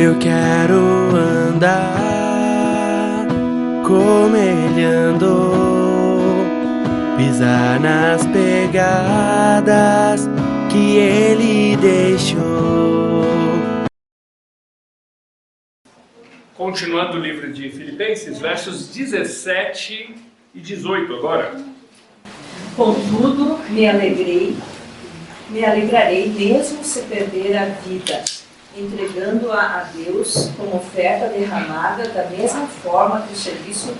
Eu quero andar como ele andou, pisar nas pegadas que ele deixou. Continuando o livro de Filipenses, versos 17 e 18 agora. Contudo, me alegrarei mesmo se perder a vida, entregando-a a Deus como oferta derramada, da mesma forma que o serviço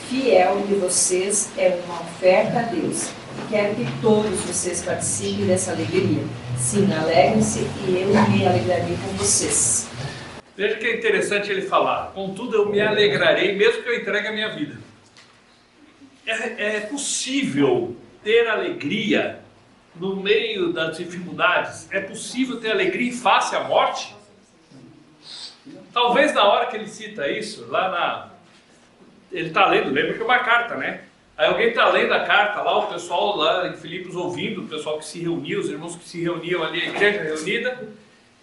fiel de vocês é uma oferta a Deus. Quero que todos vocês participem dessa alegria. Sim, alegrem-se e eu me alegrarei com vocês. Veja que é interessante ele falar, contudo eu me alegrarei mesmo que eu entregue a minha vida. É possível ter alegria no meio das dificuldades? É possível ter alegria em face à morte? Talvez na hora que ele cita isso, ele está lendo, lembra que é uma carta, né? Aí alguém está lendo a carta lá, o pessoal lá em Filipos ouvindo, o pessoal que se reunia, os irmãos que se reuniam ali, a igreja reunida,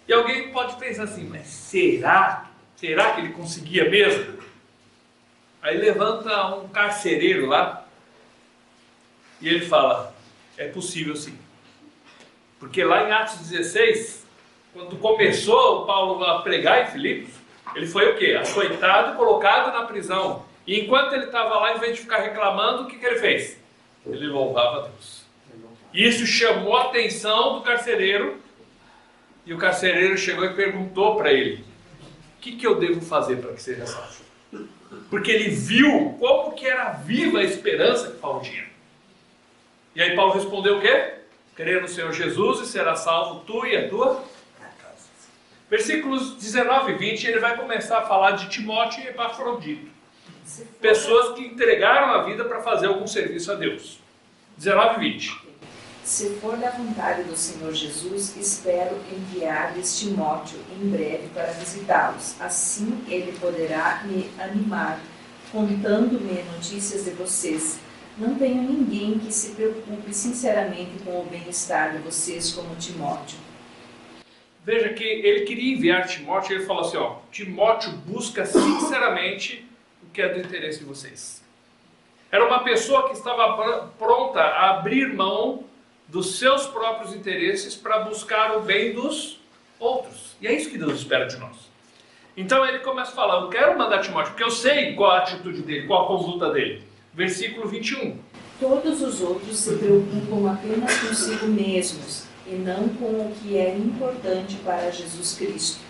e alguém pode pensar assim, mas será que ele conseguia mesmo? Aí levanta um carcereiro lá, e ele fala, é possível sim. Porque lá em Atos 16, quando começou o Paulo a pregar em Filipos, ele foi o quê? Açoitado, colocado na prisão. E enquanto ele estava lá, em vez de ficar reclamando, o que ele fez? Ele louvava a Deus. Isso chamou a atenção do carcereiro, e o carcereiro chegou e perguntou para ele, o que eu devo fazer para que seja salvo? Porque ele viu como que era viva a esperança que Paulo tinha. E aí Paulo respondeu o quê? Crer no Senhor Jesus e será salvo tu e a tua casa. Versículos 19 e 20, ele vai começar a falar de Timóteo e Epafrodito. Pessoas que entregaram a vida para fazer algum serviço a Deus. 19 e 20. Se for da vontade do Senhor Jesus, espero enviar-lhes Timóteo em breve para visitá-los. Assim ele poderá me animar, contando-me notícias de vocês. Não tenho ninguém que se preocupe sinceramente com o bem-estar de vocês como Timóteo. Veja que ele queria enviar Timóteo, ele falou assim, ó, Timóteo busca sinceramente o que é do interesse de vocês. Era uma pessoa que estava pronta a abrir mão dos seus próprios interesses para buscar o bem dos outros. E é isso que Deus espera de nós. Então ele começa a falar, eu quero mandar Timóteo, porque eu sei qual a atitude dele, qual a conduta dele. Versículo 21. Todos os outros se preocupam apenas consigo mesmos e não com o que é importante para Jesus Cristo.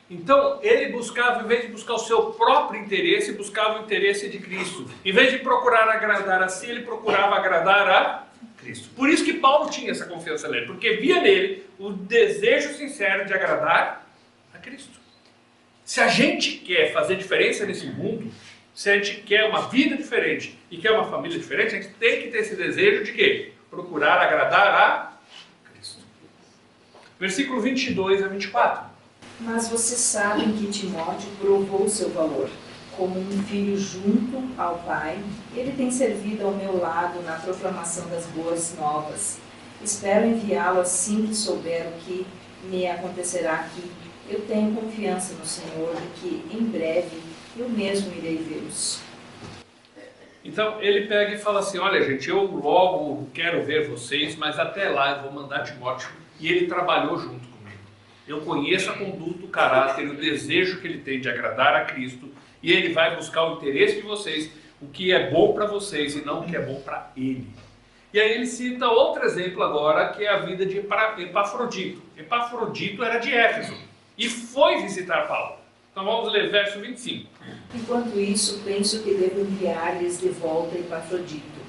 Então ele buscava, em vez de buscar o seu próprio interesse, buscava o interesse de Cristo. Em vez de procurar agradar a si, ele procurava agradar a Cristo. Por isso que Paulo tinha essa confiança nele, porque via nele o desejo sincero de agradar a Cristo. Se a gente quer fazer diferença nesse mundo, se a gente quer uma vida diferente e quer uma família diferente, a gente tem que ter esse desejo de quê? Procurar agradar a Cristo. Versículo 22 a 24. Mas vocês sabem que Timóteo provou seu valor. Como um filho junto ao Pai, ele tem servido ao meu lado na proclamação das boas novas. Espero enviá-lo assim que souber o que me acontecerá aqui. Eu tenho confiança no Senhor de que, em breve, eu mesmo irei vê-los. Então ele pega e fala assim, olha gente, eu logo quero ver vocês, mas até lá eu vou mandar Timóteo. E ele trabalhou junto comigo. Eu conheço a conduta, o caráter, o desejo que ele tem de agradar a Cristo. E ele vai buscar o interesse de vocês, o que é bom para vocês e não o que é bom para ele. E aí ele cita outro exemplo agora, que é a vida de Epafrodito. Epafrodito era de Éfeso e foi visitar Paulo. Então vamos ler verso 25. Enquanto isso, penso que devo enviar-lhes de volta Epafrodito.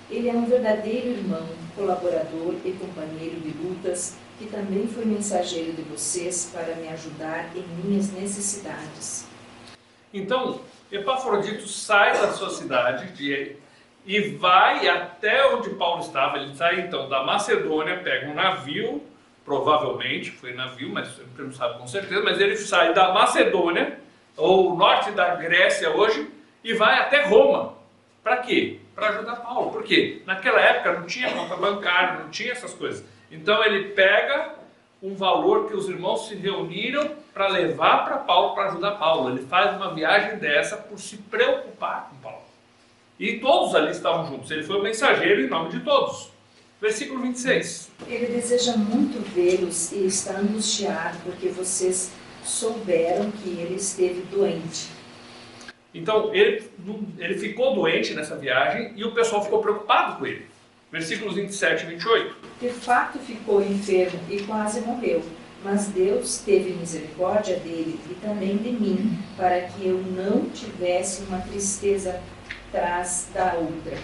Ele é um verdadeiro irmão, colaborador e companheiro de lutas, que também foi mensageiro de vocês para me ajudar em minhas necessidades. Então, Epafrodito sai da sua cidade e vai até onde Paulo estava. Ele sai então da Macedônia, pega um navio, provavelmente foi navio, mas você não sabe com certeza, mas ele sai da Macedônia, ou norte da Grécia hoje, e vai até Roma. Para quê? Para ajudar Paulo. Por quê? Naquela época não tinha conta bancária, não tinha essas coisas. Então ele pega um valor que os irmãos se reuniram para levar para Paulo, para ajudar Paulo. Ele faz uma viagem dessa por se preocupar com Paulo. E todos ali estavam juntos. Ele foi o mensageiro em nome de todos. Versículo 26. Ele deseja muito vê-los e está angustiado porque vocês souberam que ele esteve doente. Então, ele ficou doente nessa viagem e o pessoal ficou preocupado com ele. Versículos 27 e 28. De fato ficou enfermo e quase morreu, mas Deus teve misericórdia dele e também de mim, para que eu não tivesse uma tristeza atrás da outra.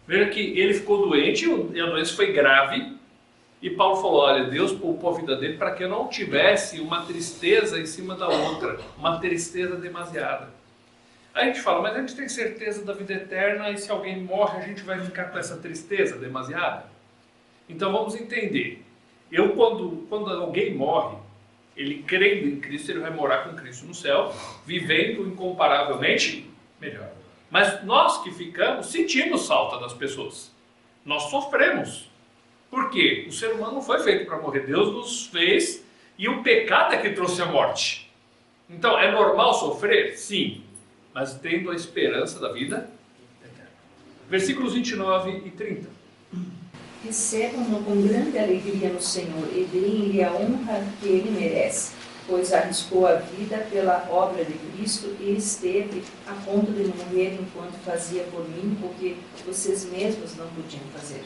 Veja que ele ficou doente e a doença foi grave. E Paulo falou, olha, Deus poupou a vida dele para que eu não tivesse uma tristeza em cima da outra, uma tristeza demasiada. Aí a gente fala, mas a gente tem certeza da vida eterna e se alguém morre a gente vai ficar com essa tristeza demasiada? Então vamos entender. Quando alguém morre, ele crendo em Cristo, ele vai morar com Cristo no céu, vivendo incomparavelmente melhor. Mas nós que ficamos, sentimos falta das pessoas. Nós sofremos. Por quê? O ser humano não foi feito para morrer. Deus nos fez e o pecado é que trouxe a morte. Então, é normal sofrer? Sim. Mas tendo a esperança da vida eterna. Versículos 29 e 30. Recebam-no com grande alegria no Senhor e deem-lhe a honra que ele merece, pois arriscou a vida pela obra de Cristo e esteve a ponto de morrer enquanto fazia por mim o que vocês mesmos não podiam fazer.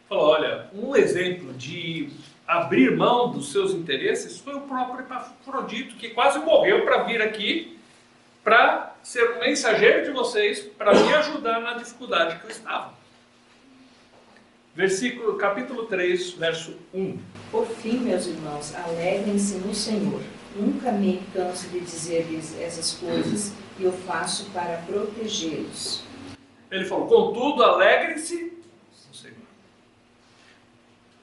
Falou, olha, um exemplo de abrir mão dos seus interesses foi o próprio Epafrodito, que quase morreu para vir aqui, para ser um mensageiro de vocês, para me ajudar na dificuldade que eu estava. Capítulo 3, verso 1. Por fim, meus irmãos, alegrem-se no Senhor. Nunca me canso de dizer-lhes essas coisas e eu faço para protegê-los. Ele falou, contudo, alegrem-se no Senhor.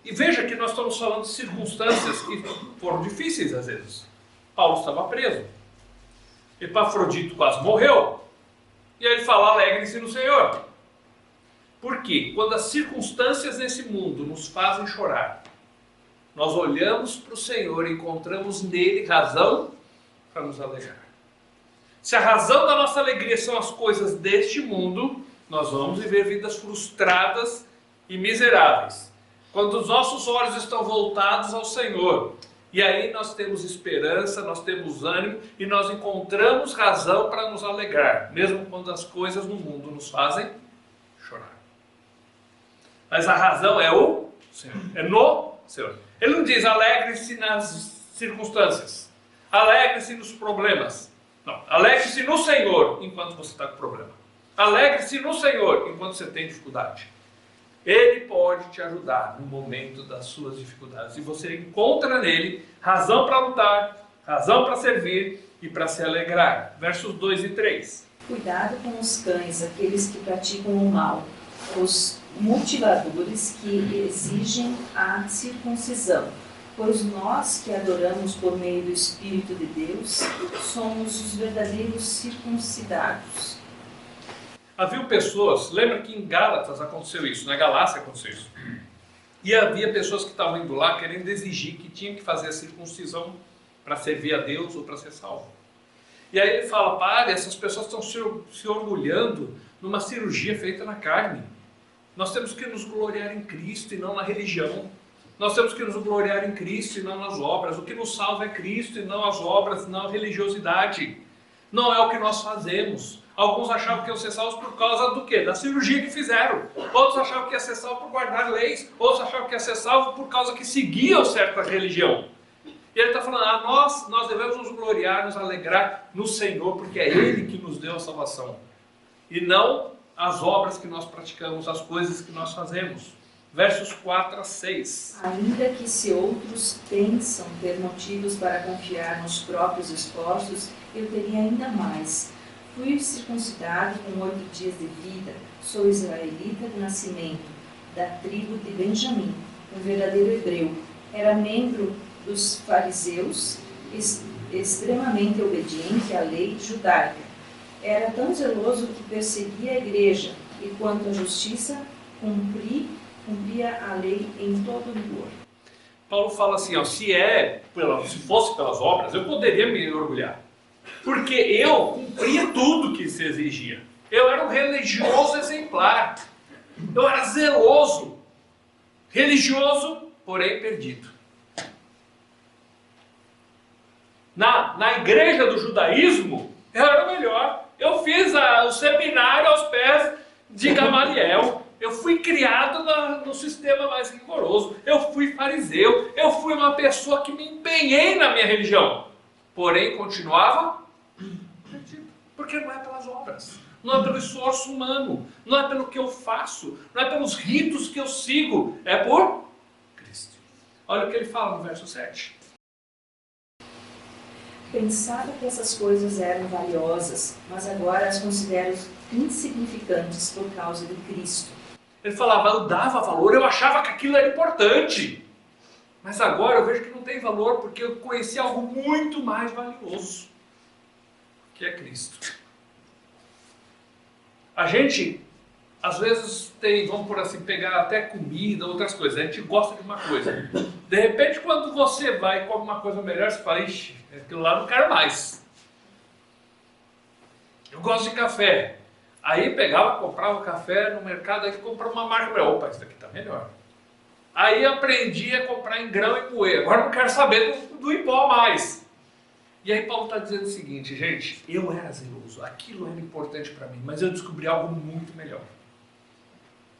E veja que nós estamos falando de circunstâncias que foram difíceis às vezes. Paulo estava preso. Epafrodito quase morreu. E aí ele fala, alegrem-se no Senhor. Por quê? Quando as circunstâncias nesse mundo nos fazem chorar, nós olhamos para o Senhor e encontramos nele razão para nos alegrar. Se a razão da nossa alegria são as coisas deste mundo, nós vamos viver vidas frustradas e miseráveis. Quando os nossos olhos estão voltados ao Senhor, e aí nós temos esperança, nós temos ânimo e nós encontramos razão para nos alegrar, mesmo quando as coisas no mundo nos fazem chorar. Mas a razão é o Senhor, é no Senhor. Ele não diz alegre-se nas circunstâncias, alegre-se nos problemas. Não, alegre-se no Senhor enquanto você está com problema. Alegre-se no Senhor enquanto você tem dificuldade. Ele pode te ajudar no momento das suas dificuldades. E você encontra nele razão para lutar, razão para servir e para se alegrar. Versos 2 e 3. Cuidado com os cães, aqueles que praticam o mal, os mutiladores que exigem a circuncisão. Pois nós que adoramos por meio do Espírito de Deus, somos os verdadeiros circuncidados. Havia pessoas, lembra que em Gálatas aconteceu isso, na Galácia aconteceu isso. E havia pessoas que estavam indo lá querendo exigir que tinha que fazer a circuncisão para servir a Deus ou para ser salvo. E aí ele fala, pare, essas pessoas estão se orgulhando numa cirurgia feita na carne. Nós temos que nos gloriar em Cristo e não na religião. Nós temos que nos gloriar em Cristo e não nas obras. O que nos salva é Cristo e não as obras, não a religiosidade. Não é o que nós fazemos. Alguns achavam que iam ser salvos por causa do quê? Da cirurgia que fizeram. Outros achavam que ia ser salvo por guardar leis. Outros achavam que ia ser salvo por causa que seguiam certa religião. E ele está falando, nós devemos nos gloriar, nos alegrar no Senhor, porque é Ele que nos deu a salvação. E não as obras que nós praticamos, as coisas que nós fazemos. Versos 4 a 6. Ainda que se outros pensam ter motivos para confiar nos próprios esforços, eu teria ainda mais. Fui circuncidado com 8 dias de vida, sou israelita de nascimento, da tribo de Benjamim, um verdadeiro hebreu. Era membro dos fariseus, extremamente obediente à lei judaica. Era tão zeloso que perseguia a igreja e, quanto à justiça, cumpria a lei em todo rigor. Paulo fala assim, ó, se fosse pelas obras, eu poderia me orgulhar. Porque eu cumpria tudo que se exigia. Eu era um religioso exemplar. Eu era zeloso. Religioso, porém perdido. Na igreja do judaísmo, eu era o melhor. Eu fiz o seminário aos pés de Gamaliel. Eu fui criado no sistema mais rigoroso. Eu fui fariseu. Eu fui uma pessoa que me empenhei na minha religião. Porém, continuava perdido. Porque não é pelas obras. Não é pelo esforço humano. Não é pelo que eu faço. Não é pelos ritos que eu sigo. É por Cristo. Olha o que ele fala no verso 7. Pensava que essas coisas eram valiosas, mas agora as considero insignificantes por causa de Cristo. Ele falava, eu dava valor, eu achava que aquilo era importante. Mas agora eu vejo que não tem valor, porque eu conheci algo muito mais valioso, que é Cristo. A gente, às vezes, vamos por assim, pegar até comida, outras coisas. A gente gosta de uma coisa. De repente, quando você vai e come uma coisa melhor, você fala, ixi, aquilo lá eu não quero mais. Eu gosto de café. Aí pegava, comprava café no mercado, aí comprava uma marca melhor. Opa, isso daqui está melhor. Aí aprendi a comprar em grão e moer. Agora não quero saber do em pó mais. E aí Paulo está dizendo o seguinte, gente, eu era zeloso, aquilo era importante para mim, mas eu descobri algo muito melhor.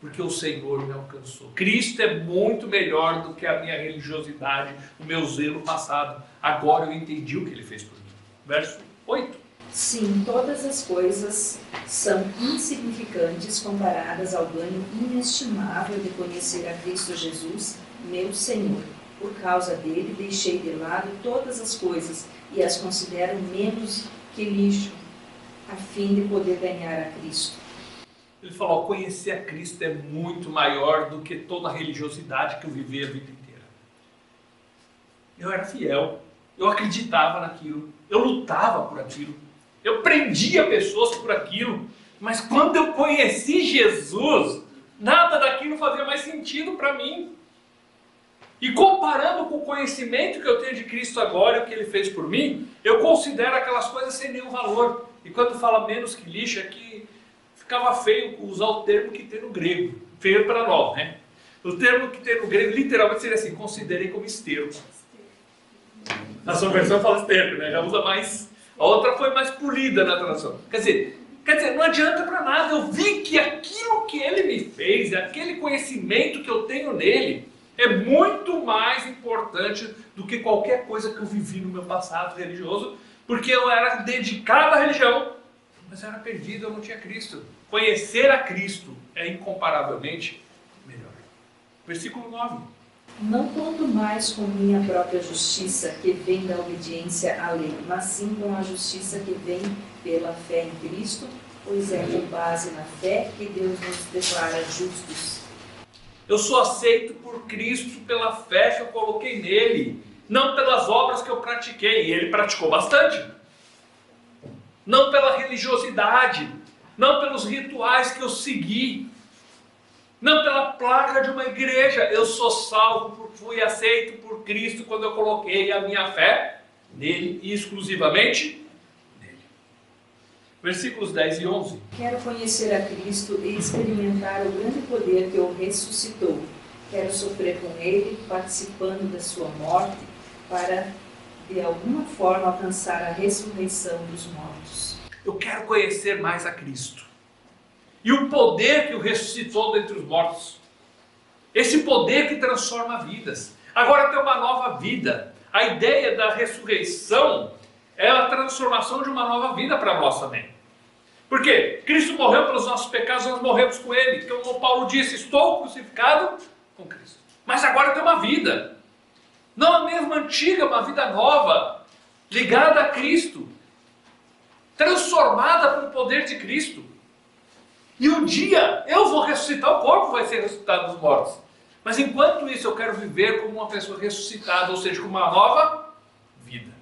Porque o Senhor me alcançou. Cristo é muito melhor do que a minha religiosidade, o meu zelo passado. Agora eu entendi o que Ele fez por mim. Verso 8. Sim, todas as coisas são insignificantes comparadas ao ganho inestimável de conhecer a Cristo Jesus, meu Senhor. Por causa dele, deixei de lado todas as coisas e as considero menos que lixo, a fim de poder ganhar a Cristo. Ele falou, conhecer a Cristo é muito maior do que toda a religiosidade que eu vivi a vida inteira. Eu era fiel, eu acreditava naquilo, eu lutava por aquilo. Eu prendia pessoas por aquilo, mas quando eu conheci Jesus, nada daquilo fazia mais sentido para mim. E comparando com o conhecimento que eu tenho de Cristo agora e o que Ele fez por mim, eu considero aquelas coisas sem nenhum valor. E quando fala menos que lixo, é que ficava feio usar o termo que tem no grego. Feio para nós, né? O termo que tem no grego literalmente seria assim, considerei como esterco. A sua versão fala esterco, né? Já usa mais... A outra foi mais polida na tradução. Quer dizer, não adianta para nada. Eu vi que aquilo que Ele me fez, aquele conhecimento que eu tenho nele, é muito mais importante do que qualquer coisa que eu vivi no meu passado religioso, porque eu era dedicado à religião, mas eu era perdido, eu não tinha Cristo. Conhecer a Cristo é incomparavelmente melhor. Versículo 9. Não conto mais com minha própria justiça, que vem da obediência à lei, mas sim com a justiça que vem pela fé em Cristo, pois é com base na fé que Deus nos declara justos. Eu sou aceito por Cristo pela fé que eu coloquei nele, não pelas obras que eu pratiquei, e ele praticou bastante. Não pela religiosidade, não pelos rituais que eu segui, não pela placa de uma igreja. Eu sou salvo, fui aceito por Cristo quando eu coloquei a minha fé nele e exclusivamente nele. Versículos 10 e 11. Quero conhecer a Cristo e experimentar o grande poder que o ressuscitou. Quero sofrer com ele, participando da sua morte, para de alguma forma alcançar a ressurreição dos mortos. Eu quero conhecer mais a Cristo. E o poder que o ressuscitou dentre os mortos. Esse poder que transforma vidas. Agora tem uma nova vida. A ideia da ressurreição é a transformação de uma nova vida para nós também. Por quê? Cristo morreu pelos nossos pecados, nós morremos com Ele. Como Paulo disse, estou crucificado com Cristo. Mas agora tem uma vida. Não a mesma antiga, uma vida nova, ligada a Cristo. Transformada pelo poder de Cristo. E um dia eu vou ressuscitar, o corpo vai ser ressuscitado dos mortos. Mas enquanto isso eu quero viver como uma pessoa ressuscitada, ou seja, com uma nova vida.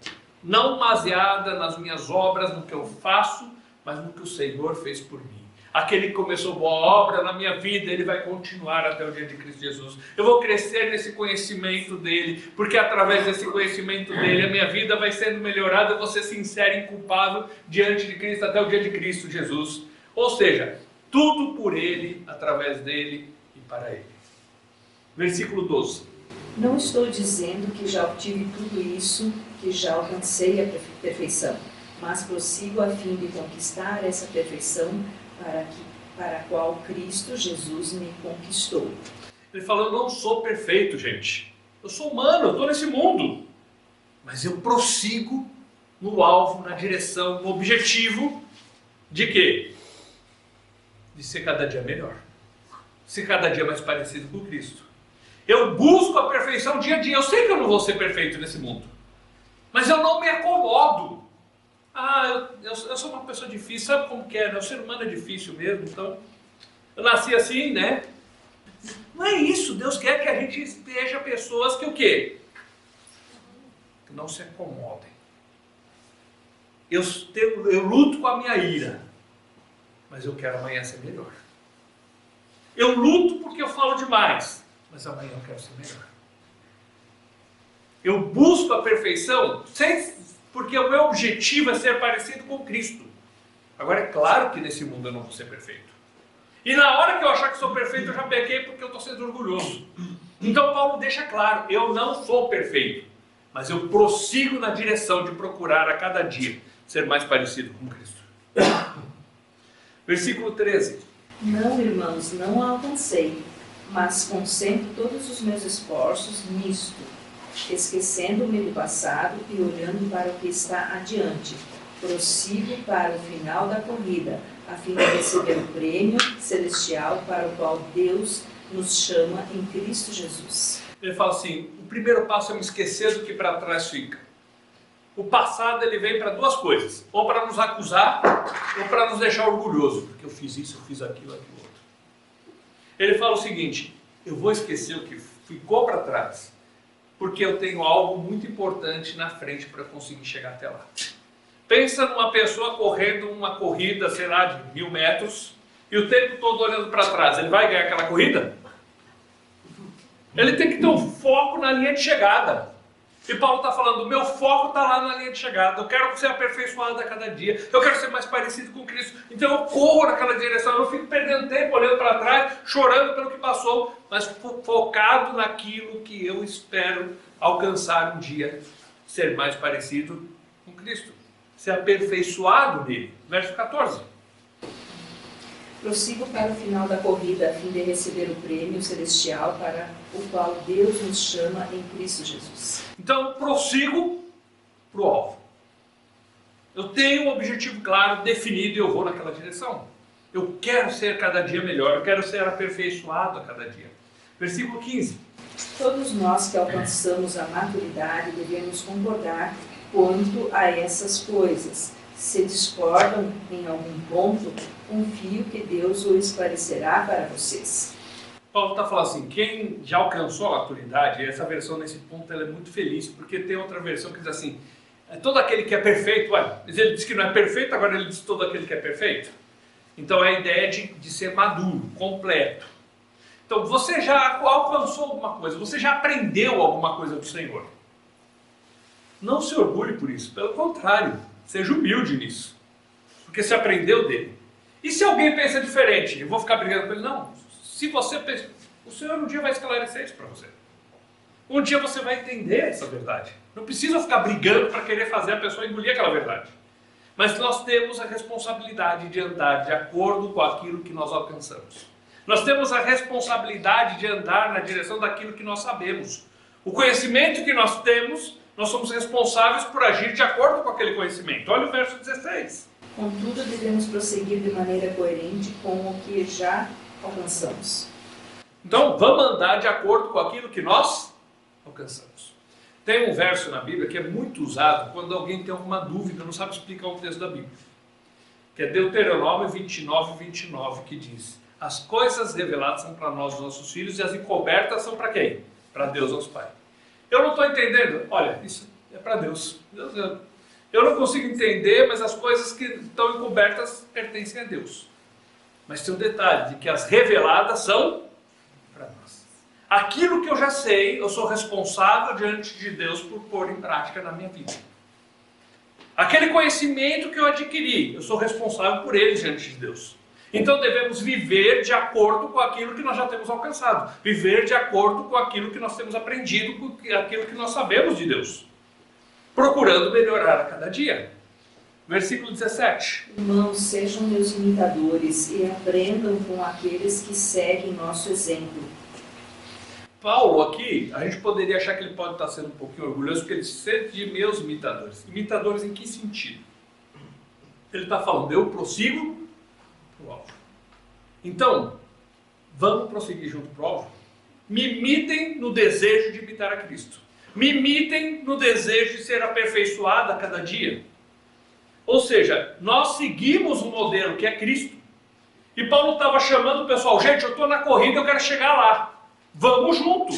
Não baseada nas minhas obras, no que eu faço, mas no que o Senhor fez por mim. Aquele que começou boa obra na minha vida, ele vai continuar até o dia de Cristo Jesus. Eu vou crescer nesse conhecimento dele, porque através desse conhecimento dele, a minha vida vai sendo melhorada, eu vou ser sincero e inculpável diante de Cristo até o dia de Cristo Jesus. Ou seja, tudo por ele, através dele e para ele. Versículo 12. Não estou dizendo que já obtive tudo isso, que já alcancei a perfeição, mas prossigo a fim de conquistar essa perfeição para a qual Cristo Jesus me conquistou. Ele falou, eu não sou perfeito, gente. Eu sou humano, eu estou nesse mundo. Mas eu prossigo no alvo, na direção, no objetivo de quê? De ser cada dia melhor. Ser cada dia mais parecido com Cristo. Eu busco a perfeição dia a dia. Eu sei que eu não vou ser perfeito nesse mundo. Mas eu não me acomodo. Eu sou uma pessoa difícil, sabe como que é? O ser humano é difícil mesmo, então eu nasci assim, né? Não é isso, Deus quer que a gente esteja pessoas que o quê? Que não se acomodem. Eu luto com a minha ira, mas eu quero amanhã ser melhor. Eu luto porque eu falo demais, mas amanhã eu quero ser melhor. Eu busco a perfeição porque o meu objetivo é ser parecido com Cristo. Agora é claro que nesse mundo eu não vou ser perfeito. E na hora que eu achar que sou perfeito, eu já pequei porque eu estou sendo orgulhoso. Então Paulo deixa claro, eu não sou perfeito, mas eu prossigo na direção de procurar a cada dia ser mais parecido com Cristo. Versículo 13. Não, irmãos, não a alcancei, mas concentro todos os meus esforços nisto, esquecendo-me do passado e olhando para o que está adiante. Prossigo para o final da corrida, a fim de receber o prêmio celestial para o qual Deus nos chama em Cristo Jesus. Ele fala assim, o primeiro passo é me esquecer do que para trás fica. O passado ele vem para duas coisas, ou para nos acusar, ou para nos deixar orgulhoso, porque eu fiz isso, eu fiz aquilo, aquilo outro. Ele fala o seguinte, eu vou esquecer o que ficou para trás, porque eu tenho algo muito importante na frente para conseguir chegar até lá. Pensa numa pessoa correndo uma corrida, sei lá, de 1000 metros, e o tempo todo olhando para trás, ele vai ganhar aquela corrida? Ele tem que ter um foco na linha de chegada. E Paulo está falando, o meu foco está lá na linha de chegada, eu quero ser aperfeiçoado a cada dia, eu quero ser mais parecido com Cristo, então eu corro naquela direção, eu não fico perdendo tempo olhando para trás, chorando pelo que passou, mas focado naquilo que eu espero alcançar um dia, ser mais parecido com Cristo, ser aperfeiçoado nele. Verso 14. Prossigo para o final da corrida, a fim de receber o prêmio celestial para o qual Deus nos chama em Cristo Jesus. Então, prossigo para o alvo. Eu tenho um objetivo claro, definido, e eu vou naquela direção. Eu quero ser cada dia melhor, eu quero ser aperfeiçoado a cada dia. Versículo 15. Todos nós que alcançamos a maturidade devemos concordar quanto a essas coisas. Se discordam em algum ponto, confio que Deus o esclarecerá para vocês. Paulo está falando assim, quem já alcançou a maturidade, essa versão nesse ponto ela é muito feliz, porque tem outra versão que diz assim, todo aquele que é perfeito, ele diz que não é perfeito, agora ele diz todo aquele que é perfeito. Então é a ideia de ser maduro, completo. Então você já alcançou alguma coisa, você já aprendeu alguma coisa do Senhor. Não se orgulhe por isso, pelo contrário, seja humilde nisso, porque você aprendeu dele. E se alguém pensa diferente, eu vou ficar brigando com ele? Não. Se você pensa, o Senhor um dia vai esclarecer isso para você. Um dia você vai entender essa verdade. Não precisa ficar brigando para querer fazer a pessoa engolir aquela verdade. Mas nós temos a responsabilidade de andar de acordo com aquilo que nós alcançamos. Nós temos a responsabilidade de andar na direção daquilo que nós sabemos. O conhecimento que nós temos, nós somos responsáveis por agir de acordo com aquele conhecimento. Olha o verso 16. Contudo, devemos prosseguir de maneira coerente com o que já alcançamos. Então, vamos andar de acordo com aquilo que nós alcançamos. Tem um verso na Bíblia que é muito usado quando alguém tem alguma dúvida, não sabe explicar um texto da Bíblia. Que é Deuteronômio 29, que diz: as coisas reveladas são para nós, os nossos filhos, e as encobertas são para quem? Para Deus, nosso Pai. Eu não estou entendendo. Olha, isso é para Deus. Eu não consigo entender, mas as coisas que estão encobertas pertencem a Deus. Mas tem um detalhe, de que as reveladas são para nós. Aquilo que eu já sei, eu sou responsável diante de Deus por pôr em prática na minha vida. Aquele conhecimento que eu adquiri, eu sou responsável por ele diante de Deus. Então devemos viver de acordo com aquilo que nós já temos alcançado. Viver de acordo com aquilo que nós temos aprendido, com aquilo que nós sabemos de Deus. Procurando melhorar a cada dia. Versículo 17. Irmãos, sejam meus imitadores e aprendam com aqueles que seguem nosso exemplo. Paulo aqui, a gente poderia achar que ele pode estar sendo um pouquinho orgulhoso, porque ele diz, de meus imitadores. Imitadores em que sentido? Ele está falando, eu prossigo para o alvo. Então, vamos prosseguir junto para o alvo? Me imitem no desejo de imitar a Cristo. Me imitem no desejo de ser aperfeiçoado a cada dia. Ou seja, nós seguimos um modelo que é Cristo. E Paulo estava chamando o pessoal, gente, eu estou na corrida, eu quero chegar lá. Vamos junto.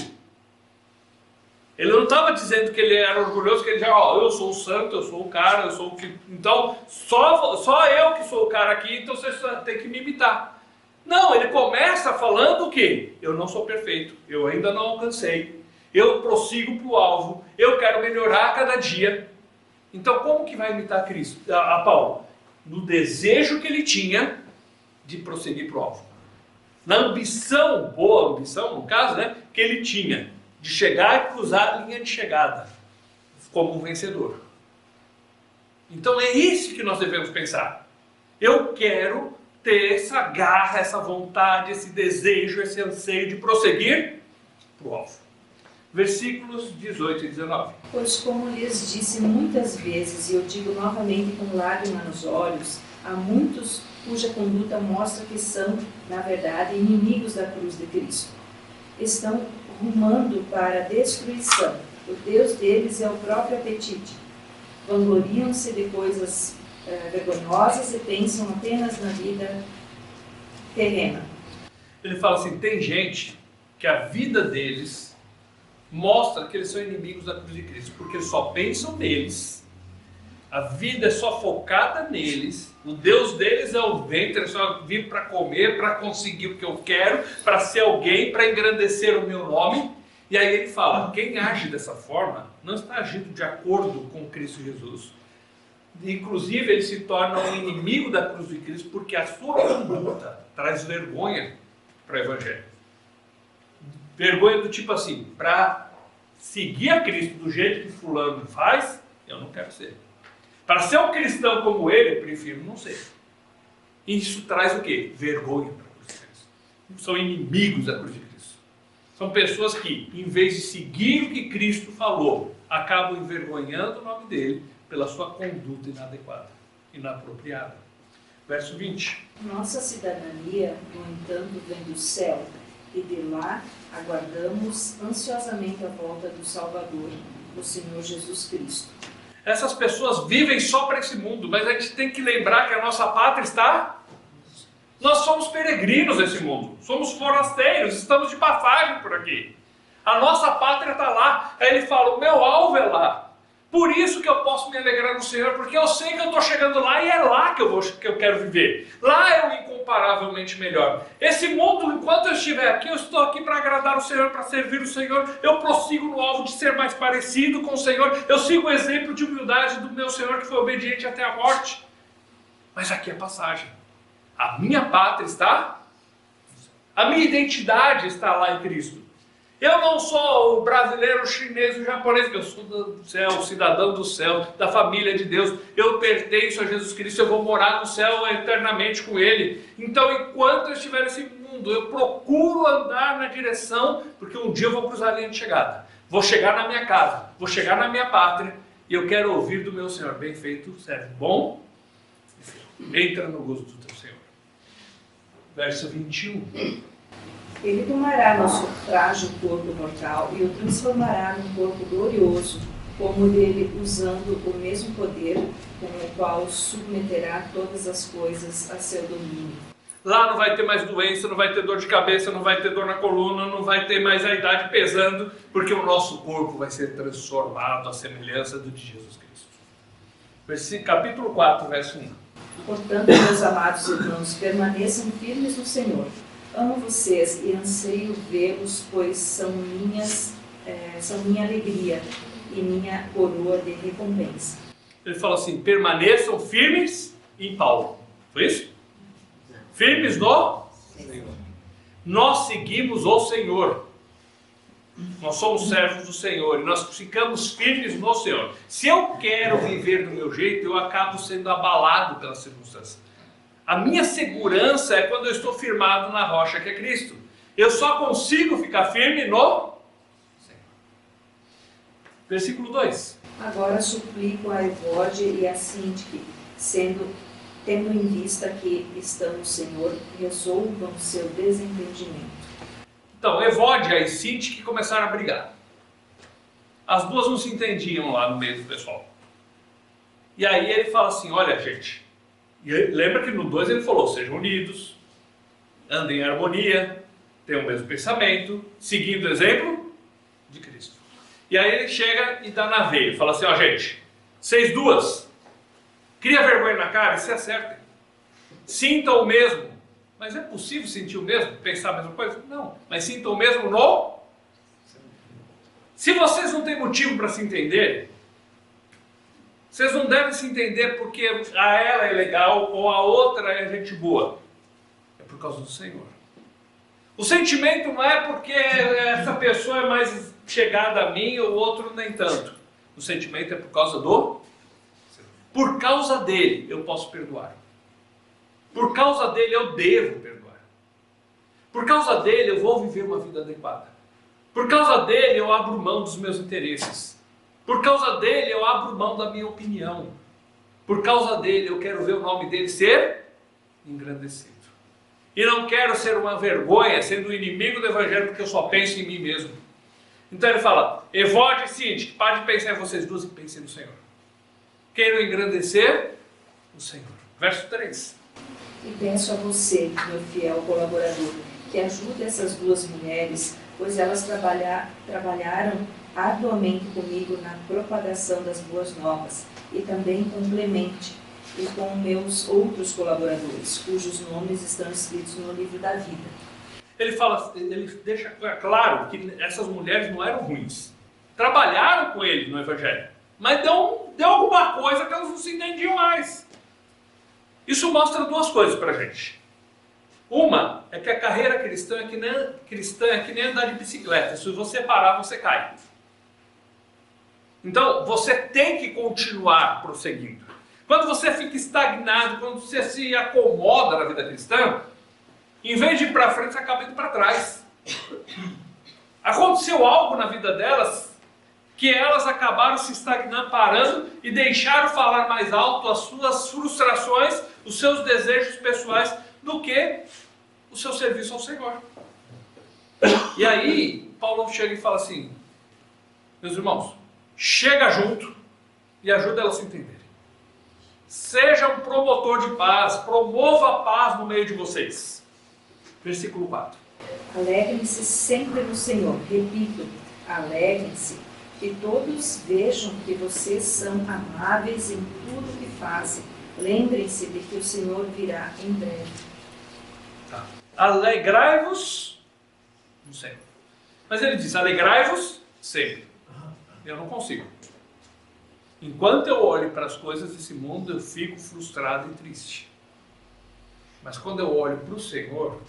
Ele não estava dizendo que ele era orgulhoso, que ele dizia, ó, eu sou o santo, eu sou o cara, eu sou o que... Então, só eu que sou o cara aqui, então você tem que me imitar. Não, ele começa falando o quê? Eu não sou perfeito, eu ainda não alcancei, eu prossigo para o alvo, eu quero melhorar a cada dia. Então, como que vai imitar Cristo, a Paulo? No desejo que ele tinha de prosseguir para o alvo. Na ambição, boa ambição, no caso, né, que ele tinha, de chegar e cruzar a linha de chegada, como um vencedor. Então é isso que nós devemos pensar. Eu quero ter essa garra, essa vontade, esse desejo, esse anseio de prosseguir para o alvo. Versículos 18 e 19. Pois como lhes disse muitas vezes, e eu digo novamente com lágrima nos olhos, há muitos cuja conduta mostra que são, na verdade, inimigos da cruz de Cristo. Estão rumando para a destruição. O Deus deles é o próprio apetite. Vangloriam-se de coisas vergonhosas e pensam apenas na vida terrena. Ele fala assim, tem gente que a vida deles mostra que eles são inimigos da cruz de Cristo, porque eles só pensam neles, a vida é só focada neles, o Deus deles é o ventre, é só vir para comer, para conseguir o que eu quero, para ser alguém, para engrandecer o meu nome. E aí ele fala, quem age dessa forma não está agindo de acordo com Cristo Jesus. Inclusive ele se torna um inimigo da cruz de Cristo, porque a sua conduta traz vergonha para o Evangelho. Vergonha do tipo assim, para seguir a Cristo do jeito que fulano faz, eu não quero ser. Para ser um cristão como ele, eu prefiro não ser. Isso traz o quê? Vergonha para a cruz de Cristo. São inimigos da cruz de Cristo. São pessoas que, em vez de seguir o que Cristo falou, acabam envergonhando o nome dele pela sua conduta inadequada, inapropriada. Verso 20. Nossa cidadania, no entanto, vem do céu, e de lá aguardamos ansiosamente a volta do Salvador, o Senhor Jesus Cristo. Essas pessoas vivem só para esse mundo, mas a gente tem que lembrar que a nossa pátria está... Nós somos peregrinos nesse mundo, somos forasteiros, estamos de passagem por aqui. A nossa pátria está lá. Aí ele fala, o meu alvo é lá. Por isso que eu posso me alegrar no Senhor, porque eu sei que eu estou chegando lá e é lá que eu quero viver. Lá é o incomparavelmente melhor. Esse mundo, enquanto eu estiver aqui, eu estou aqui para agradar o Senhor, para servir o Senhor. Eu prossigo no alvo de ser mais parecido com o Senhor. Eu sigo o exemplo de humildade do meu Senhor, que foi obediente até a morte. Mas aqui é passagem. A minha pátria está... A minha identidade está lá em Cristo. Eu não sou o brasileiro, o chinês, o japonês, eu sou do céu, o cidadão do céu, da família de Deus. Eu pertenço a Jesus Cristo, eu vou morar no céu eternamente com Ele. Então, enquanto eu estiver nesse mundo, eu procuro andar na direção, porque um dia eu vou cruzar a linha de chegada. Vou chegar na minha casa, vou chegar na minha pátria, e eu quero ouvir do meu Senhor, bem feito, servo bom, entra no gozo do teu Senhor. Verso 21. Ele tomará nosso frágil corpo mortal e o transformará num corpo glorioso, como dele, usando o mesmo poder com o qual submeterá todas as coisas a seu domínio. Lá não vai ter mais doença, não vai ter dor de cabeça, não vai ter dor na coluna, não vai ter mais a idade pesando, porque o nosso corpo vai ser transformado à semelhança do de Jesus Cristo. Capítulo 4, verso 1. Portanto, meus amados irmãos, permaneçam firmes no Senhor. Amo vocês e anseio vê-los, pois são minha alegria e minha coroa de recompensa. Ele fala assim, permaneçam firmes em Paulo. Foi isso? Firmes no Senhor. Nós seguimos o Senhor. Nós somos servos do Senhor e nós ficamos firmes no Senhor. Se eu quero viver do meu jeito, eu acabo sendo abalado pela circunstância. A minha segurança é quando eu estou firmado na rocha que é Cristo. Eu só consigo ficar firme no Senhor. Versículo 2. Agora suplico a Evode e a Sintique, tendo em vista que estão no Senhor, resolvam seu desentendimento. Então, Evódia e Sintique começaram a brigar. As duas não se entendiam lá no meio do pessoal. E aí ele fala assim, olha gente, e lembra que no 2 ele falou, sejam unidos, andem em harmonia, tenham o mesmo pensamento, seguindo o exemplo de Cristo. E aí ele chega e dá na veia, fala assim, ó gente, vocês duas, cria vergonha na cara e se acertem. Sintam o mesmo. Mas é possível sentir o mesmo? Pensar a mesma coisa? Não. Mas sintam o mesmo no... Se vocês não têm motivo para se entender, vocês não devem se entender porque a ela é legal ou a outra é gente boa. É por causa do Senhor. O sentimento não é porque essa pessoa é mais chegada a mim ou o outro nem tanto. O sentimento é por causa do... Por causa dele eu posso perdoar. Por causa dele eu devo perdoar. Por causa dele eu vou viver uma vida adequada. Por causa dele eu abro mão dos meus interesses. Por causa dele eu abro mão da minha opinião. Por causa dele eu quero ver o nome dele ser engrandecido. E não quero ser uma vergonha, sendo o inimigo do evangelho, porque eu só penso em mim mesmo. Então ele fala, Evode e Sintique, pare de pensar em vocês duas e pensem no Senhor. Quero engrandecer o Senhor. Verso 3. E peço a você, meu fiel colaborador, que ajude essas duas mulheres, pois elas trabalharam arduamente comigo na propagação das boas novas, e também com Clemente e com meus outros colaboradores, cujos nomes estão escritos no livro da vida. Ele deixa claro que essas mulheres não eram ruins. Trabalharam com ele no Evangelho, mas deu alguma coisa que elas não se entendiam mais. Isso mostra duas coisas para a gente. Uma é que a carreira cristã é que nem andar de bicicleta. Se você parar, você cai. Então, você tem que continuar prosseguindo. Quando você fica estagnado, quando você se acomoda na vida cristã, em vez de ir para frente, você acaba indo para trás. Aconteceu algo na vida delas que elas acabaram se estagnando, parando e deixaram falar mais alto as suas frustrações, os seus desejos pessoais, do que o seu serviço ao Senhor. E aí, Paulo chega e fala assim, meus irmãos, chega junto e ajuda elas a se entenderem. Seja um promotor de paz, promova a paz no meio de vocês. Versículo 4. Alegrem-se sempre no Senhor. Repito, alegrem-se. Que todos vejam que vocês são amáveis em tudo que fazem. Lembrem-se de que o Senhor virá em breve. Tá. Alegrai-vos no Senhor. Mas ele diz, alegrai-vos sempre. Eu não consigo. Enquanto eu olho para as coisas desse mundo, eu fico frustrado e triste. Mas quando eu olho para o Senhor,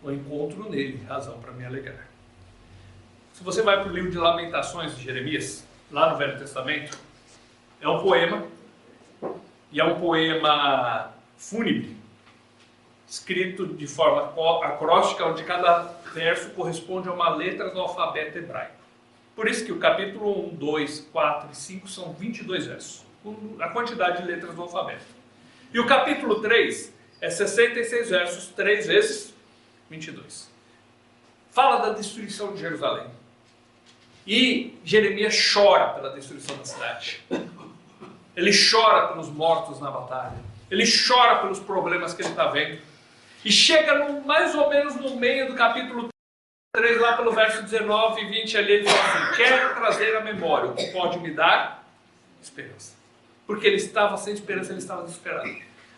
eu encontro nele razão para me alegrar. Se você vai para o livro de Lamentações de Jeremias, lá no Velho Testamento, é um poema, e é um poema fúnebre, escrito de forma acróstica, onde cada verso corresponde a uma letra do alfabeto hebraico. Por isso que o capítulo 1, 2, 4 e 5 são 22 versos, a quantidade de letras do alfabeto. E o capítulo 3 é 66 versos, 3 vezes 22. Fala da destruição de Jerusalém. E Jeremias chora pela destruição da cidade. Ele chora pelos mortos na batalha. Ele chora pelos problemas que ele está vendo. E chega mais ou menos no meio do capítulo 3, lá pelo verso 19 e 20, ali ele fala assim, quero trazer à memória o que pode me dar esperança. Porque ele estava sem esperança, ele estava desesperado.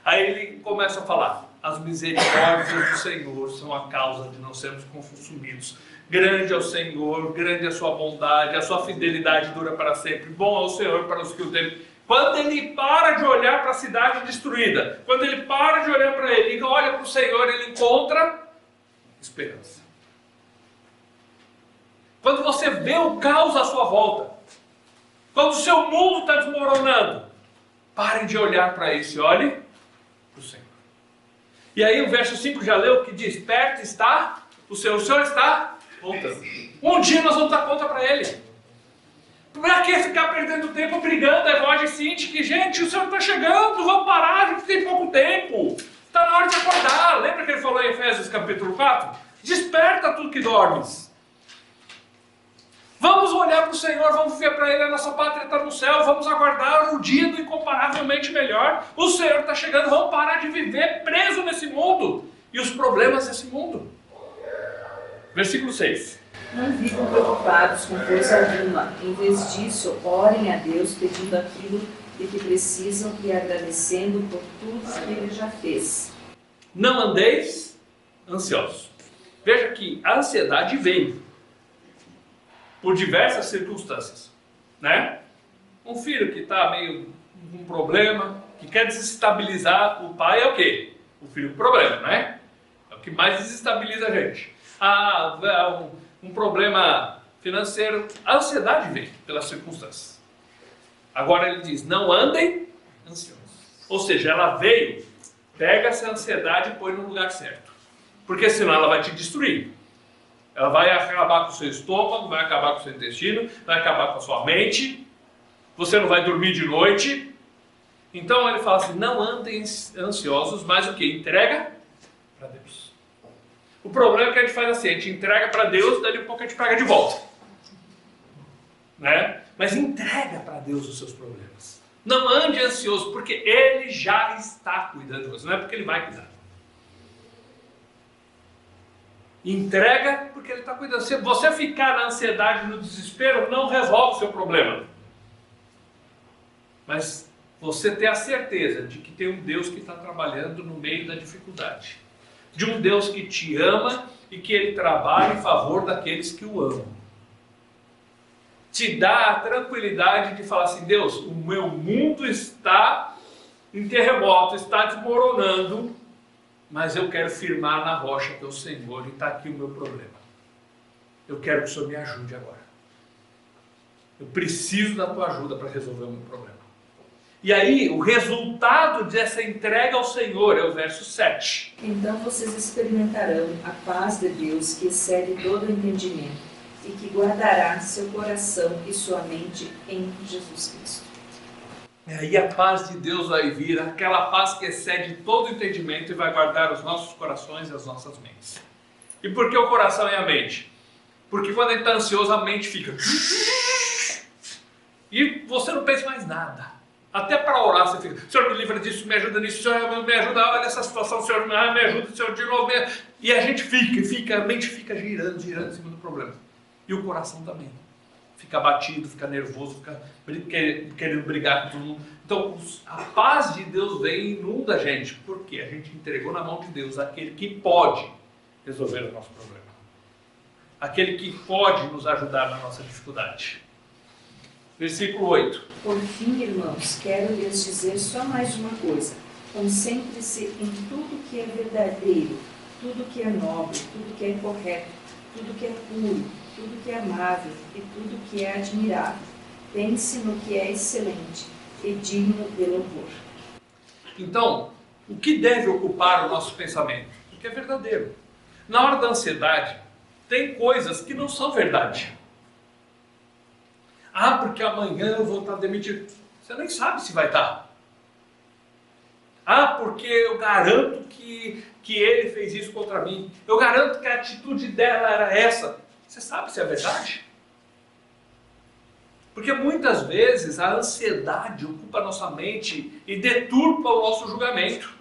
Aí ele começa a falar: as misericórdias do Senhor são a causa de não sermos consumidos. Grande é o Senhor, grande é a sua bondade, a sua fidelidade dura para sempre. Bom é o Senhor para os que o temem. Quando ele para de olhar para a cidade destruída, quando ele para de olhar para ele e olha para o Senhor, ele encontra esperança. Quando você vê o caos à sua volta, quando o seu mundo está desmoronando, pare de olhar para isso e olhe para o Senhor. E aí o verso 5 já leu que diz: perto está o Senhor está voltando. Um dia nós vamos dar conta para Ele. Para que ficar perdendo tempo brigando? É voz de Cinti que, gente, o Senhor está chegando, vamos parar, a gente tem pouco tempo. Está na hora de acordar. Lembra que ele falou em Efésios capítulo 4? Desperta tudo que dormes. Vamos olhar para o Senhor, vamos ver para Ele, a nossa pátria está no céu, vamos aguardar o dia do incomparavelmente melhor. O Senhor está chegando, vamos parar de viver preso nesse mundo e os problemas desse mundo. Versículo 6. Não vivam preocupados com coisa alguma. Em vez disso, orem a Deus pedindo aquilo de que precisam e agradecendo por tudo que Ele já fez. Não andeis ansiosos. Veja que a ansiedade vem por diversas circunstâncias, né? Um filho que está meio com um problema, que quer desestabilizar o pai, é o quê? O filho com problema, né? É o que mais desestabiliza a gente. Um problema financeiro, a ansiedade vem pelas circunstâncias. Agora ele diz: não andem ansiosos. Ou seja, ela veio, pega essa ansiedade e põe no lugar certo. Porque senão ela vai te destruir. Ela vai acabar com o seu estômago, vai acabar com o seu intestino, vai acabar com a sua mente. Você não vai dormir de noite. Então ele fala assim: não andem ansiosos, mas o que? Entrega para Deus. O problema é que a gente faz assim: a gente entrega para Deus, daí a pouco a gente pega de volta. Né? Mas entrega para Deus os seus problemas. Não ande ansioso, porque Ele já está cuidando de você. Não é porque Ele vai cuidar. Entrega porque Ele está cuidando. Se você ficar na ansiedade, no desespero, não resolve o seu problema. Mas você ter a certeza de que tem um Deus que está trabalhando no meio da dificuldade. De um Deus que te ama e que Ele trabalha em favor daqueles que o amam. Te dá a tranquilidade de falar assim: Deus, o meu mundo está em terremoto, está desmoronando, mas eu quero firmar na rocha que é o Senhor, e está aqui o meu problema. Eu quero que o Senhor me ajude agora. Eu preciso da tua ajuda para resolver o meu problema. E aí, o resultado dessa entrega ao Senhor é o verso 7. Então vocês experimentarão a paz de Deus que excede todo entendimento e que guardará seu coração e sua mente em Jesus Cristo. E aí a paz de Deus vai vir, aquela paz que excede todo entendimento e vai guardar os nossos corações e as nossas mentes. E por que o coração e a mente? Porque quando a gente está ansioso, a mente fica... E você não pensa mais nada. Até para orar você fica: Senhor, me livra disso, me ajuda nisso, Senhor, me ajuda, olha essa situação, Senhor, me ajuda, Senhor, de novo. E a gente fica, a mente fica girando em cima do problema. E o coração também. Fica abatido, fica nervoso, fica querendo brigar com todo mundo. Então, a paz de Deus vem e inunda a gente. Por quê? A gente entregou na mão de Deus aquele que pode resolver o nosso problema. Aquele que pode nos ajudar na nossa dificuldade. Versículo 8. Por fim, irmãos, quero lhes dizer só mais uma coisa. Concentre-se em tudo que é verdadeiro, tudo que é nobre, tudo que é correto, tudo que é puro, tudo que é amável e tudo que é admirável. Pense no que é excelente e digno de louvor. Então, o que deve ocupar o nosso pensamento? O que é verdadeiro. Na hora da ansiedade, tem coisas que não são verdade. Ah, porque amanhã eu vou estar demitido. Você nem sabe se vai estar. Ah, porque eu garanto que ele fez isso contra mim. Eu garanto que a atitude dela era essa. Você sabe se é verdade? Porque muitas vezes a ansiedade ocupa a nossa mente e deturpa o nosso julgamento.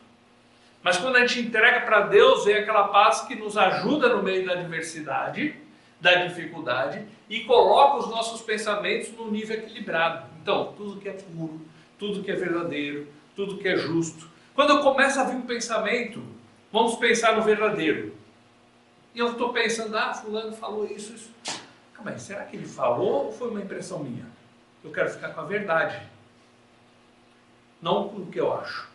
Mas quando a gente entrega para Deus, vem aquela paz que nos ajuda no meio da adversidade, da dificuldade, e coloca os nossos pensamentos num nível equilibrado. Então, tudo que é puro, tudo que é verdadeiro, tudo que é justo, Quando eu começo a vir um pensamento, vamos pensar no verdadeiro. E eu estou pensando, fulano falou isso, isso. Calma aí, será que ele falou ou foi uma impressão minha? Eu quero ficar com a verdade. Não com o que eu acho.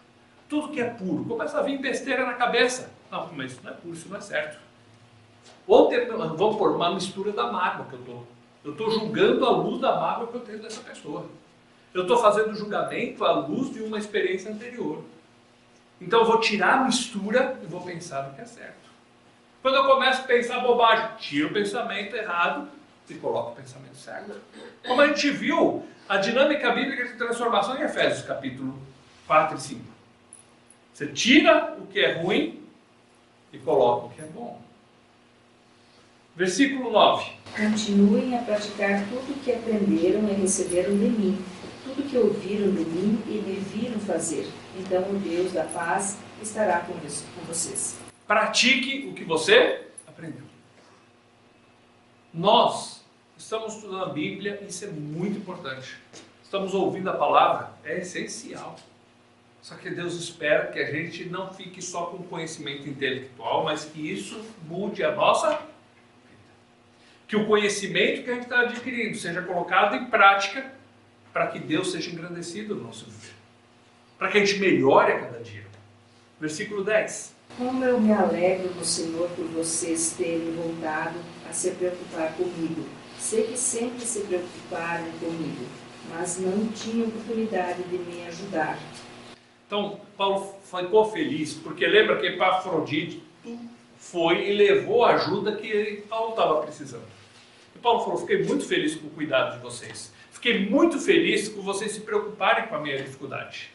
Tudo que é puro. Começa a vir besteira na cabeça. Não, mas isso não é puro, isso não é certo. Ou vamos pôr uma mistura da mágoa que eu estou. Eu estou julgando à luz da mágoa que eu tenho dessa pessoa. Eu estou fazendo julgamento à luz de uma experiência anterior. Então eu vou tirar a mistura e vou pensar no que é certo. Quando eu começo a pensar bobagem, tiro o pensamento errado e coloco o pensamento certo. Como a gente viu, a dinâmica bíblica de transformação em Efésios, capítulo 4 e 5. Você tira o que é ruim e coloca o que é bom. Versículo 9. Continuem a praticar tudo o que aprenderam e receberam de mim, tudo que ouviram de mim e me viram fazer. Então o Deus da paz estará com vocês. Pratique o que você aprendeu. Nós estamos estudando a Bíblia e isso é muito importante. Estamos ouvindo a palavra, é essencial. Só que Deus espera que a gente não fique só com conhecimento intelectual, mas que isso mude a nossa vida. Que o conhecimento que a gente está adquirindo seja colocado em prática para que Deus seja engrandecido no nosso viver. Para que a gente melhore a cada dia. Versículo 10. Como eu me alegro no Senhor por vocês terem voltado a se preocupar comigo. Sei que sempre se preocuparam comigo, mas não tinham oportunidade de me ajudar. Então, Paulo ficou feliz, porque lembra que Epafrodito foi e levou a ajuda que Paulo estava precisando. E Paulo falou, fiquei muito feliz com o cuidado de vocês. Fiquei muito feliz com vocês se preocuparem com a minha dificuldade.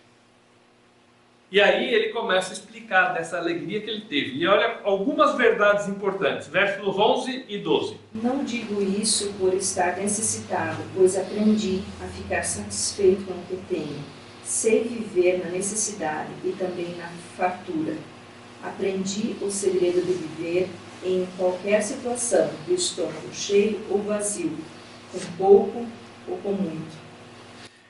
E aí ele começa a explicar dessa alegria que ele teve. E olha algumas verdades importantes, versos 11 e 12. Não digo isso por estar necessitado, pois aprendi a ficar satisfeito com o que tenho. Sei viver na necessidade e também na fartura. Aprendi o segredo de viver em qualquer situação, de estômago cheio ou vazio, com pouco ou com muito.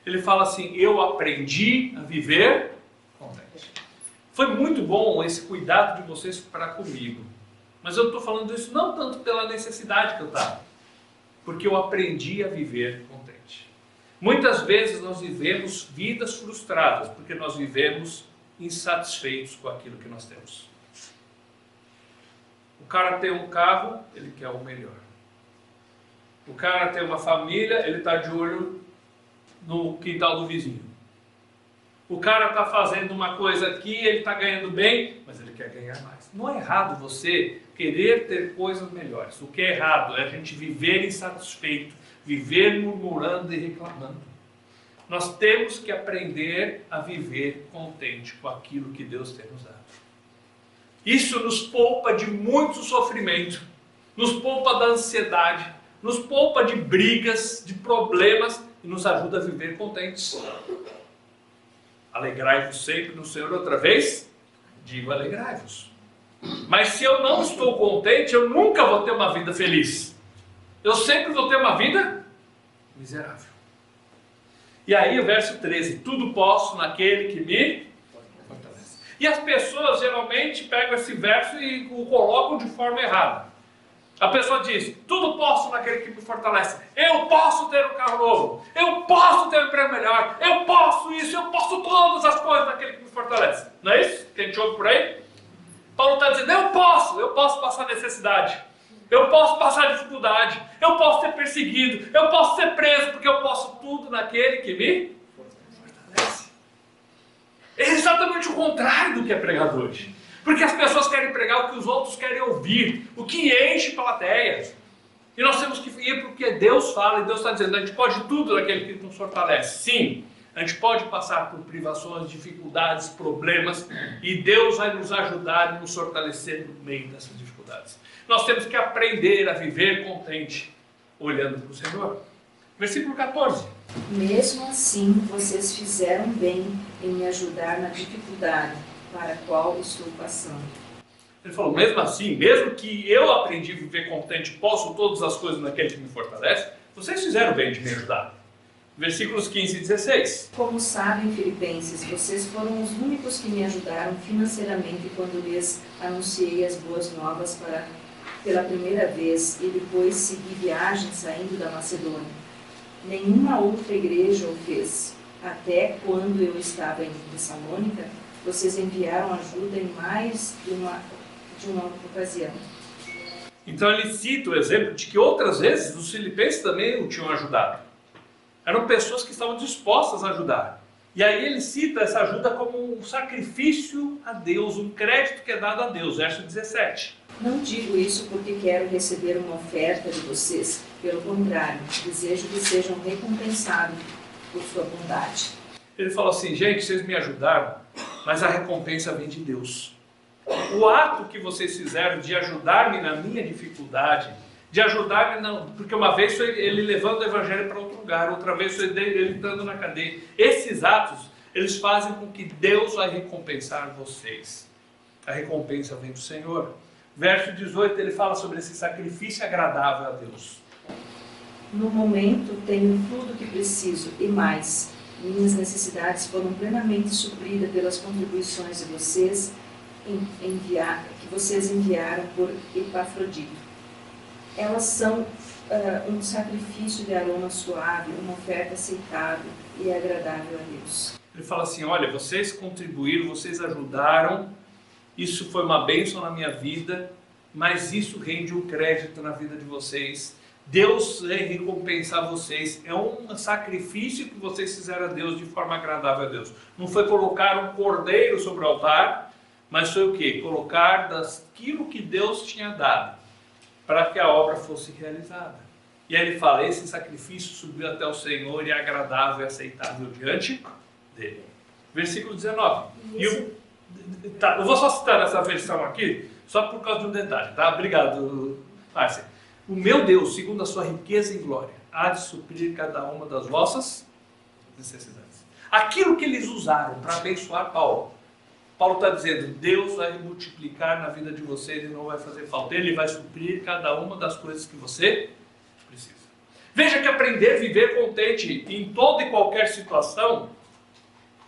Ele fala assim, eu aprendi a viver contente. Foi muito bom esse cuidado de vocês para comigo. Mas eu estou falando isso não tanto pela necessidade que eu estava, porque eu aprendi a viver contente. Muitas vezes nós vivemos vidas frustradas, porque nós vivemos insatisfeitos com aquilo que nós temos. O cara tem um carro, ele quer o melhor. O cara tem uma família, ele está de olho no quintal do vizinho. O cara está fazendo uma coisa aqui, ele está ganhando bem, mas ele quer ganhar mais. Não é errado você querer ter coisas melhores. O que é errado é a gente viver insatisfeito, viver murmurando e reclamando. Nós temos que aprender a viver contente com aquilo que Deus tem nos dado. Isso nos poupa de muito sofrimento, nos poupa da ansiedade, nos poupa de brigas, de problemas e nos ajuda a viver contentes. Alegrai-vos sempre no Senhor. Outra vez, digo alegrai-vos. Mas se eu não estou contente, eu nunca vou ter uma vida feliz. Eu sempre vou ter uma vida miserável. E aí o verso 13, tudo posso naquele que me fortalece. E as pessoas geralmente pegam esse verso e o colocam de forma errada. A pessoa diz, tudo posso naquele que me fortalece. Eu posso ter um carro novo. Eu posso ter um emprego melhor. Eu posso isso, eu posso todas as coisas naquele que me fortalece. Não é isso que a gente ouve por aí? Paulo está dizendo, eu posso passar necessidade. Eu posso passar dificuldade. Eu posso ser perseguido. Eu posso ser preso, porque eu posso tudo naquele que me fortalece. É exatamente o contrário do que é pregado hoje. Porque as pessoas querem pregar o que os outros querem ouvir, o que enche plateia. E nós temos que ir para o que Deus fala, e Deus está dizendo, a gente pode tudo naquele que nos fortalece. Sim, a gente pode passar por privações, dificuldades, problemas, e Deus vai nos ajudar e nos fortalecer no meio dessas dificuldades. Nós temos que aprender a viver contente, olhando para o Senhor. Versículo 14. Mesmo assim, vocês fizeram bem em me ajudar na dificuldade para a qual estou passando. Ele falou, mesmo assim, mesmo que eu aprendi a viver contente, posso todas as coisas naquele que me fortalece, vocês fizeram bem de me ajudar. Versículos 15 e 16. Como sabem, filipenses, vocês foram os únicos que me ajudaram financeiramente quando lhes anunciei as boas novas pela primeira vez e depois segui viagem saindo da Macedônia. Nenhuma outra igreja o fez. Até quando eu estava em Tessalônica, vocês enviaram ajuda em mais de uma ocasião. Então ele cita o exemplo de que outras vezes os filipenses também o tinham ajudado. Eram pessoas que estavam dispostas a ajudar. E aí ele cita essa ajuda como um sacrifício a Deus, um crédito que é dado a Deus. Verso 17. Não digo isso porque quero receber uma oferta de vocês. Pelo contrário, desejo que sejam recompensados por sua bondade. Ele fala assim, gente, vocês me ajudaram, mas a recompensa vem de Deus. O ato que vocês fizeram de ajudar-me na minha dificuldade, de ajudar-me, porque uma vez foi ele levando o evangelho para outro lugar, outra vez foi ele entrando na cadeia. Esses atos, eles fazem com que Deus vai recompensar vocês. A recompensa vem do Senhor. Verso 18, ele fala sobre esse sacrifício agradável a Deus. No momento, tenho tudo o que preciso e mais. Minhas necessidades foram plenamente supridas pelas contribuições de vocês que vocês enviaram por Epafrodito. Elas são um sacrifício de aroma suave, uma oferta aceitável e agradável a Deus. Ele fala assim, olha, vocês contribuíram, vocês ajudaram, isso foi uma bênção na minha vida, mas isso rende um crédito na vida de vocês. Deus vai recompensar vocês. É um sacrifício que vocês fizeram a Deus de forma agradável a Deus. Não foi colocar um cordeiro sobre o altar, mas foi o quê? Colocar daquilo que Deus tinha dado para que a obra fosse realizada. E aí ele fala, esse sacrifício subiu até o Senhor e é agradável e aceitável diante dele. Versículo 19. Eu vou só citar essa versão aqui, só por causa de um detalhe, tá? Obrigado, Márcia. O meu Deus, segundo a sua riqueza em glória, há de suprir cada uma das vossas necessidades. Aquilo que eles usaram para abençoar Paulo, Paulo está dizendo, Deus vai multiplicar na vida de vocês e não vai fazer falta. Ele vai suprir cada uma das coisas que você precisa. Veja que aprender a viver contente em toda e qualquer situação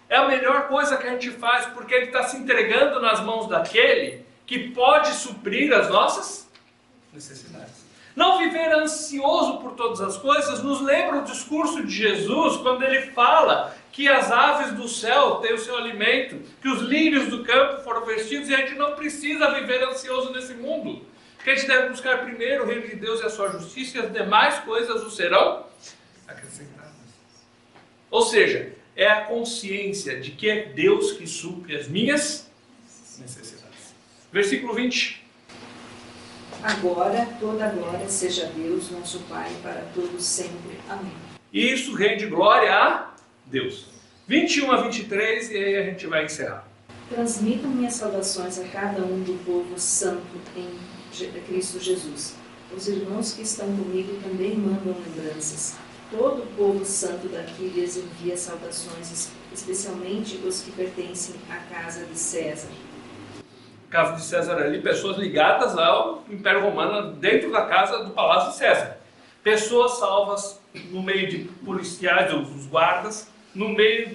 é a melhor coisa que a gente faz, porque ele está se entregando nas mãos daquele que pode suprir as nossas necessidades. Não viver ansioso por todas as coisas nos lembra o discurso de Jesus, quando ele fala que as aves do céu têm o seu alimento, que os lírios do campo foram vestidos, e a gente não precisa viver ansioso nesse mundo. Que a gente deve buscar primeiro o reino de Deus e a sua justiça, e as demais coisas nos serão acrescentadas. Ou seja, é a consciência de que é Deus que supre as minhas necessidades. Versículo 20. Agora, toda a glória seja a Deus, nosso Pai, para todos sempre. Amém. E isso rende glória a Deus. 21 a 23, e aí a gente vai encerrar. Transmitam minhas saudações a cada um do povo santo em Cristo Jesus. Os irmãos que estão comigo também mandam lembranças. Todo o povo santo daqui lhes envia saudações, especialmente os que pertencem à casa de César. Casa de César ali, pessoas ligadas ao Império Romano, dentro da casa do Palácio de César. Pessoas salvas no meio de policiais, dos guardas, no meio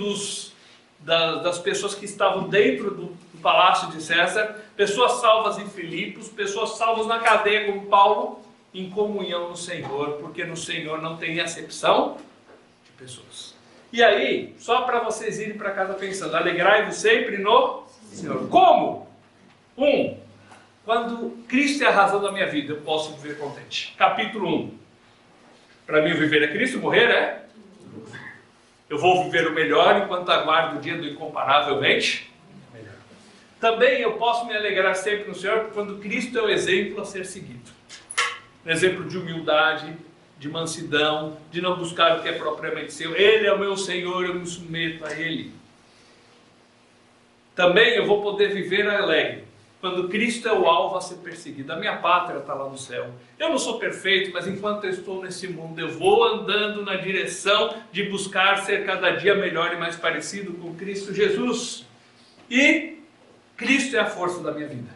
das pessoas que estavam dentro do Palácio de César, pessoas salvas em Filipos, pessoas salvas na cadeia como Paulo, em comunhão no Senhor, porque no Senhor não tem acepção de pessoas. E aí, só para vocês irem para casa pensando, alegrai-vos sempre no Senhor. Como? Quando Cristo é a razão da minha vida, eu posso viver contente. Capítulo 1. Para mim, viver é Cristo, morrer é? Eu vou viver o melhor enquanto aguardo o dia do incomparavelmente melhor. Também eu posso me alegrar sempre no Senhor quando Cristo é o exemplo a ser seguido. Um exemplo de humildade, de mansidão, de não buscar o que é propriamente seu. Ele é o meu Senhor, eu me submeto a Ele. Também eu vou poder viver alegre quando Cristo é o alvo a ser perseguido. A minha pátria está lá no céu. Eu não sou perfeito, mas enquanto eu estou nesse mundo, eu vou andando na direção de buscar ser cada dia melhor e mais parecido com Cristo Jesus. E Cristo é a força da minha vida.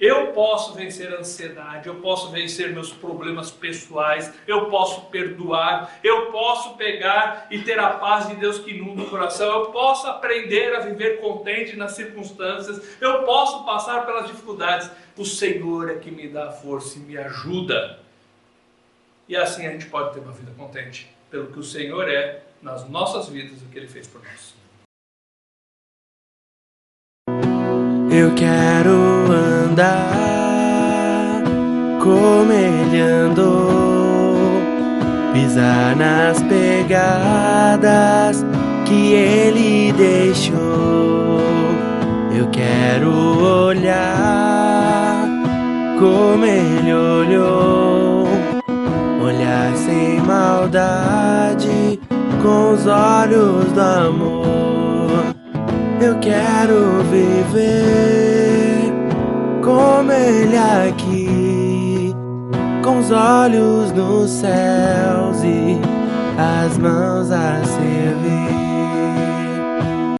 Eu posso vencer a ansiedade, eu posso vencer meus problemas pessoais, eu posso perdoar, eu posso pegar e ter a paz de Deus que inunda o coração, eu posso aprender a viver contente nas circunstâncias, eu posso passar pelas dificuldades. O Senhor é que me dá força e me ajuda. E assim a gente pode ter uma vida contente, pelo que o Senhor é nas nossas vidas, o que Ele fez por nós. Eu quero andar como Ele andou, pisar nas pegadas que Ele deixou. Eu quero olhar como Ele olhou, olhar sem maldade, com os olhos do amor. Eu quero viver como Ele aqui, com os olhos nos céus e as mãos assim.